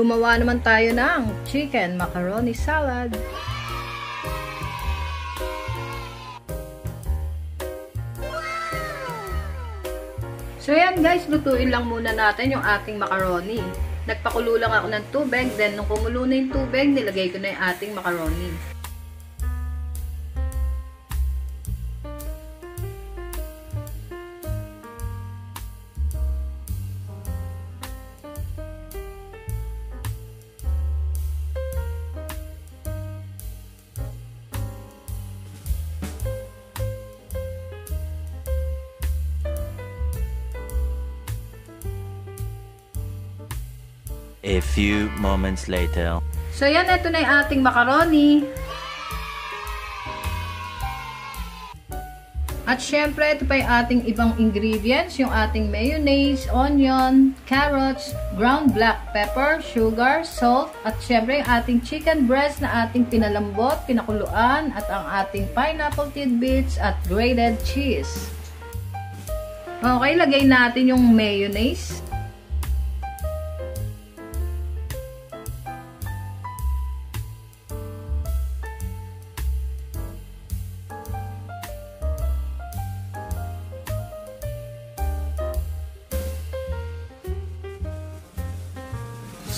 gumawa naman tayo ng chicken macaroni salad. So yan guys, lutuin lang muna natin yung ating macaroni. Nagpakulo lang ako ng tubig, then nung kumulo na yung tubig, nilagay ko na yung ating macaroni. A few moments later. So yan, ito na yung ating macaroni. At syempre, ito pa yung ating ibang ingredients. Yung ating mayonnaise, onion, carrots, ground black pepper, sugar, salt, at syempre yung ating chicken breast na ating pinalambot, pinakuluan, at ang ating pineapple tidbits at grated cheese. Okay, lagay natin yung mayonnaise.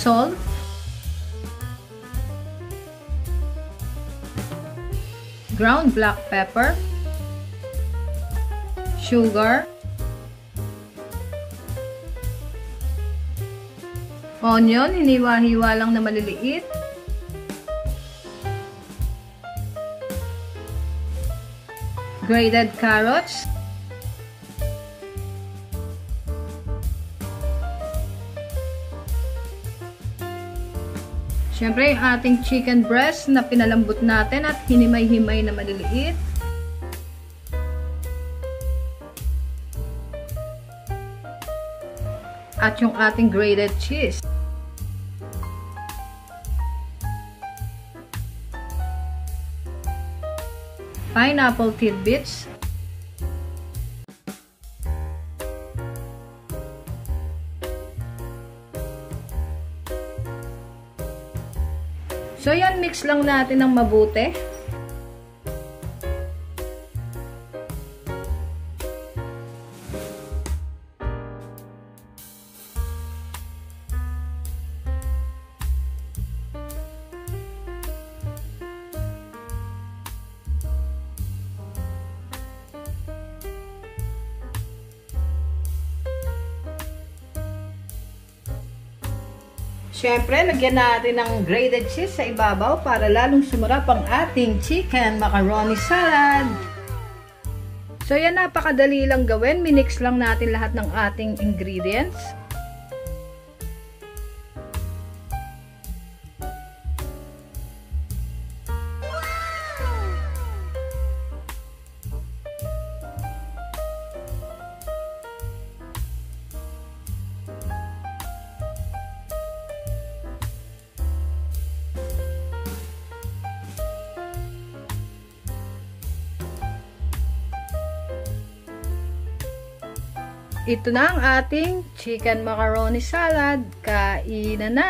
Salt, ground black pepper, sugar, onion, hiniwa-hiwa lang na maliliit, grated carrots, syempre yung ating chicken breast na pinalambot natin at hinimay-himay na maliliit. At yung ating grated cheese. Pineapple tidbits. So yan, mix lang natin ng mabuti. Siyempre, lagyan natin ng grated cheese sa ibabaw para lalong sumarap ang ating chicken macaroni salad. So yan, napakadali lang gawin. Minix lang natin lahat ng ating ingredients. Ito na ang ating chicken macaroni salad. Kainan na!